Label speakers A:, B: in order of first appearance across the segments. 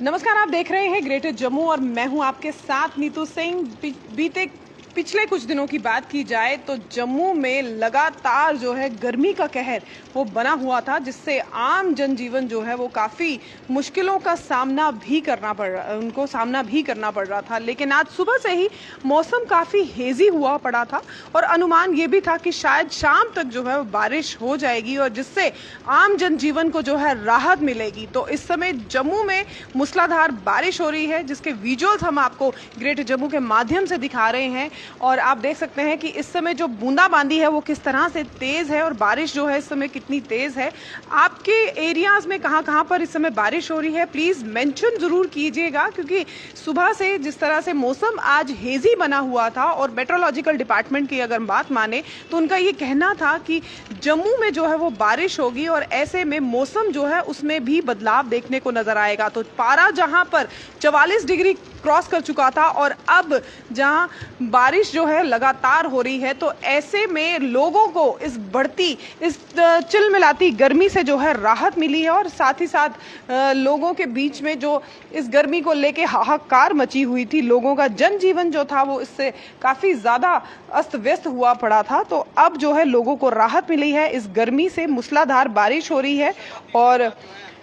A: नमस्कार, आप देख रहे हैं ग्रेटर जम्मू और मैं हूं आपके साथ नीतू सिंह। पिछले कुछ दिनों की बात की जाए तो जम्मू में लगातार जो है गर्मी का कहर वो बना हुआ था, जिससे आम जनजीवन जो है वो काफ़ी मुश्किलों का सामना भी करना पड़ रहा था। लेकिन आज सुबह से ही मौसम काफ़ी हेज़ी हुआ पड़ा था और अनुमान ये भी था कि शायद शाम तक जो है वो बारिश हो जाएगी और जिससे आम जनजीवन को जो है राहत मिलेगी। तो इस समय जम्मू में मूसलाधार बारिश हो रही है, जिसके विजुअल्स हम आपको ग्रेटर जम्मू के माध्यम से दिखा रहे हैं और आप देख सकते हैं कि इस समय जो बूंदाबांदी है वो किस तरह से तेज है और बारिश जो है इस समय कितनी तेज है। आपके एरियाज में कहां पर इस समय बारिश हो रही है प्लीज मेंशन जरूर कीजिएगा, क्योंकि सुबह से जिस तरह से मौसम आज हेजी बना हुआ था और मेट्रोलॉजिकल डिपार्टमेंट की अगर बात माने तो उनका ये कहना था कि जम्मू में जो है वो बारिश होगी और ऐसे में मौसम जो है उसमें भी बदलाव देखने को नजर आएगा। तो पारा जहां पर 44 डिग्री क्रॉस कर चुका था और अब जहां बारिश जो है लगातार हो रही है, तो ऐसे में लोगों को इस चिलमिलाती गर्मी से जो है राहत मिली है और साथ ही साथ लोगों के बीच में जो इस गर्मी को लेके हाहाकार मची हुई थी, लोगों का जनजीवन जो था वो इससे काफ़ी ज़्यादा अस्त व्यस्त हुआ पड़ा था। तो अब जो है लोगों को राहत मिली है, इस गर्मी से मूसलाधार बारिश हो रही है और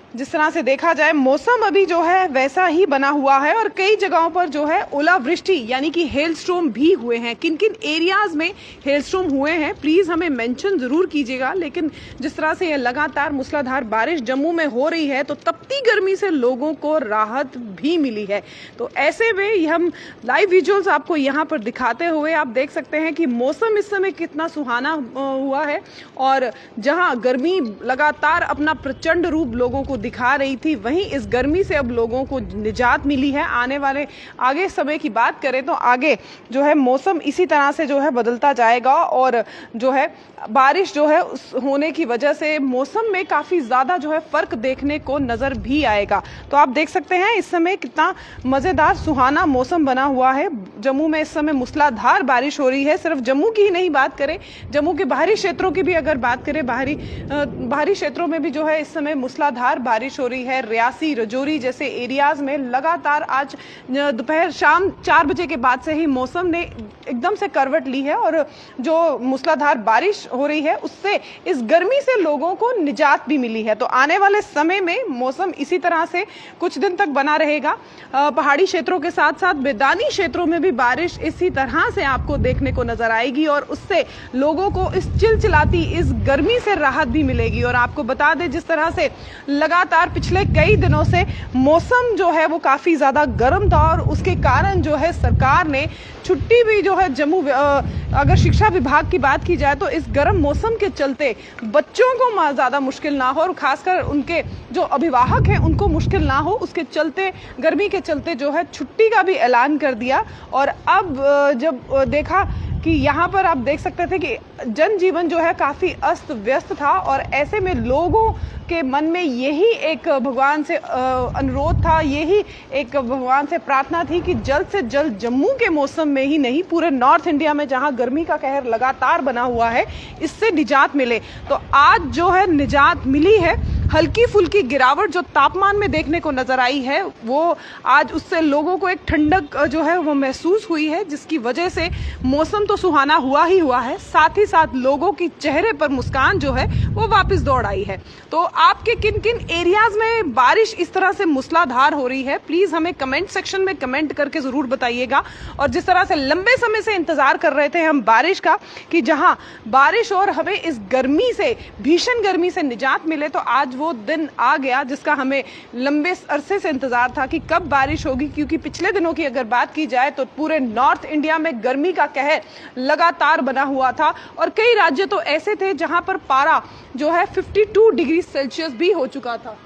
A: जिस तरह से देखा जाए मौसम अभी जो है वैसा ही बना हुआ है और कई जगहों पर जो है ओलावृष्टि यानी कि हेलस्टॉर्म भी हुए हैं। किन किन एरियाज में हेलस्टॉर्म हुए हैं प्लीज हमें मेंशन जरूर कीजिएगा। लेकिन जिस तरह से ये लगातार मूसलाधार बारिश जम्मू में हो रही है तो तपती गर्मी से लोगों को राहत भी मिली है। तो ऐसे में हम लाइव विजुअल्स आपको यहाँ पर दिखाते हुए आप देख सकते हैं कि मौसम इस समय कितना सुहाना हुआ है और जहाँ गर्मी लगातार अपना प्रचंड रूप लोगों को दिखा रही थी, वहीं इस गर्मी से अब लोगों को निजात मिली है। आने वाले आगे समय की बात करें तो आगे जो है मौसम इसी तरह से जो है बदलता जाएगा और जो है बारिश जो है होने की वजह से मौसम में काफ़ी ज़्यादा जो है फ़र्क देखने को नज़र भी आएगा। तो आप देख सकते हैं इस समय कितना मज़ेदार सुहाना मौसम बना हुआ है। जम्मू में इस समय मूसलाधार बारिश हो रही है। सिर्फ जम्मू की ही नहीं बात करें, जम्मू के बाहरी क्षेत्रों की भी अगर बात करें, बाहरी क्षेत्रों में भी जो है इस समय मूसलाधार बारिश हो रही है। रियासी, रजौरी जैसे एरियाज में लगातार आज दोपहर शाम 4 बजे के बाद से ही मौसम ने एकदम से करवट ली है और जो मूसलाधार बारिश हो रही है उससे इस गर्मी से लोगों को निजात भी मिली है। तो आने वाले समय में मौसम इसी तरह से कुछ दिन तक बना रहेगा। पहाड़ी क्षेत्रों के साथ साथ मैदानी क्षेत्रों में भी बारिश इसी तरह से आपको देखने को नजर आएगी और उससे लोगों को इस चिलचिलाती इस गर्मी से राहत भी मिलेगी। और आपको बता दें जिस तरह से लगातार पिछले कई दिनों से मौसम जो है वो काफी ज्यादा गर्म था और उसके कारण जो है सरकार ने छुट्टी भी जो है जम्मू अगर शिक्षा विभाग की बात की जाए तो इस गर्म मौसम के चलते बच्चों को ज्यादा मुश्किल ना हो और खासकर उनके जो अभिभावक हैं उनको मुश्किल ना हो, उसके चलते गर्मी के चलते जो है छुट्टी का भी ऐलान कर दिया। और अब जब देखा कि यहाँ पर आप देख सकते थे कि जनजीवन जो है काफ़ी अस्त व्यस्त था और ऐसे में लोगों के मन में यही एक भगवान से अनुरोध था, यही एक भगवान से प्रार्थना थी कि जल्द से जल्द जम्मू के मौसम में ही नहीं पूरे नॉर्थ इंडिया में जहाँ गर्मी का कहर लगातार बना हुआ है इससे निजात मिले। तो आज जो है निजात मिली है। हल्की फुल्की गिरावट जो तापमान में देखने को नजर आई है वो आज उससे लोगों को एक ठंडक जो है वो महसूस हुई है, जिसकी वजह से मौसम तो सुहाना हुआ ही हुआ है, साथ ही साथ लोगों की चेहरे पर मुस्कान जो है वो वापस दौड़ आई है। तो आपके किन किन एरियाज में बारिश इस तरह से मूसलाधार हो रही है प्लीज हमें कमेंट सेक्शन में कमेंट करके जरूर बताइएगा। और जिस तरह से लंबे समय से इंतजार कर रहे थे हम बारिश का कि जहां बारिश और हमें इस गर्मी से, भीषण गर्मी से निजात मिले, तो आज वो दिन आ गया जिसका हमें लंबे अरसे से इंतजार था कि कब बारिश होगी। क्योंकि पिछले दिनों की अगर बात की जाए तो पूरे नॉर्थ इंडिया में गर्मी का कहर लगातार बना हुआ था और कई राज्य तो ऐसे थे जहां पर पारा जो है 52 डिग्री सेल्सियस भी हो चुका था।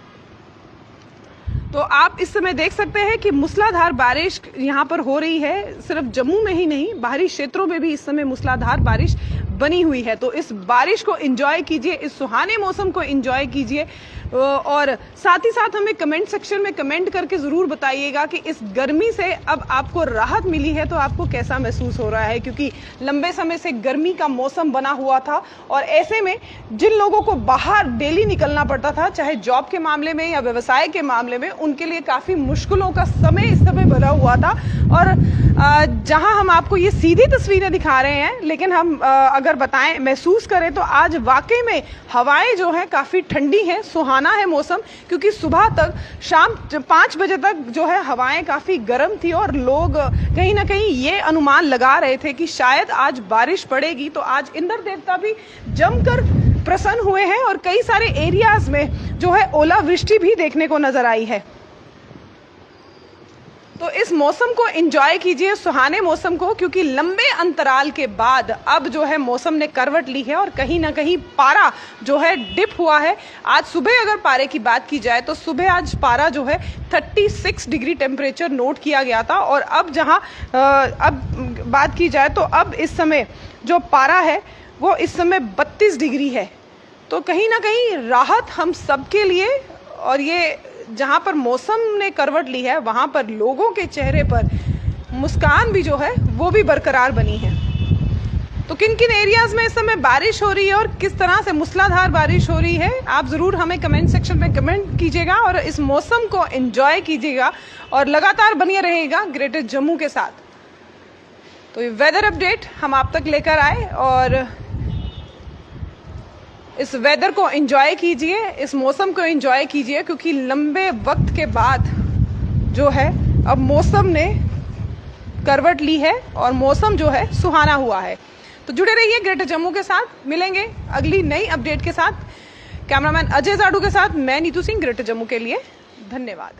A: तो आप इस समय देख सकते हैं कि मूसलाधार बारिश यहाँ पर हो रही है। सिर्फ जम्मू में ही नहीं, बाहरी क्षेत्रों में भी इस समय मूसलाधार बारिश बनी हुई है। तो इस बारिश को एंजॉय कीजिए, इस सुहाने मौसम को एंजॉय कीजिए। और साथ ही साथ हमें कमेंट सेक्शन में कमेंट करके ज़रूर बताइएगा कि इस गर्मी से अब आपको राहत मिली है तो आपको कैसा महसूस हो रहा है, क्योंकि लंबे समय से गर्मी का मौसम बना हुआ था और ऐसे में जिन लोगों को बाहर डेली निकलना पड़ता था, चाहे जॉब के मामले में या व्यवसाय के मामले में, उनके लिए काफ़ी मुश्किलों का समय इस समय बना हुआ था। और जहां हम आपको ये सीधी तस्वीरें दिखा रहे हैं, लेकिन हम अगर बताएं, महसूस करें तो आज वाकई में हवाएं जो हैं काफ़ी ठंडी हैं, सुहाना है मौसम, क्योंकि सुबह तक शाम 5 बजे तक जो है हवाएं काफ़ी गर्म थी और लोग कहीं ना कहीं ये अनुमान लगा रहे थे कि शायद आज बारिश पड़ेगी। तो आज इंद्र देवता भी जमकर प्रसन्न हुए हैं और कई सारे एरियाज में जो है ओलावृष्टि भी देखने को नजर आई है। तो इस मौसम को एंजॉय कीजिए, सुहाने मौसम को, क्योंकि लंबे अंतराल के बाद अब जो है मौसम ने करवट ली है और कहीं ना कहीं पारा जो है डिप हुआ है। आज सुबह अगर पारे की बात की जाए तो सुबह आज पारा जो है 36 डिग्री टेम्परेचर नोट किया गया था और अब जहां अब बात की जाए तो अब इस समय जो पारा है वो इस समय 32 डिग्री है। तो कहीं ना कहीं राहत हम सबके लिए, और ये जहाँ पर मौसम ने करवट ली है वहाँ पर लोगों के चेहरे पर मुस्कान भी जो है वो भी बरकरार बनी है। तो किन किन एरियाज में इस समय बारिश हो रही है और किस तरह से मूसलाधार बारिश हो रही है, आप ज़रूर हमें कमेंट सेक्शन में कमेंट कीजिएगा और इस मौसम को एंजॉय कीजिएगा और लगातार बनिए रहेगा ग्रेटर जम्मू के साथ। तो ये वेदर अपडेट हम आप तक लेकर आए और इस वेदर को एंजॉय कीजिए, इस मौसम को एंजॉय कीजिए, क्योंकि लंबे वक्त के बाद जो है अब मौसम ने करवट ली है और मौसम जो है सुहाना हुआ है। तो जुड़े रहिए ग्रेटर जम्मू के साथ, मिलेंगे अगली नई अपडेट के साथ। कैमरामैन अजय जाडू के साथ मैं नीतू सिंह, ग्रेटर जम्मू के लिए धन्यवाद।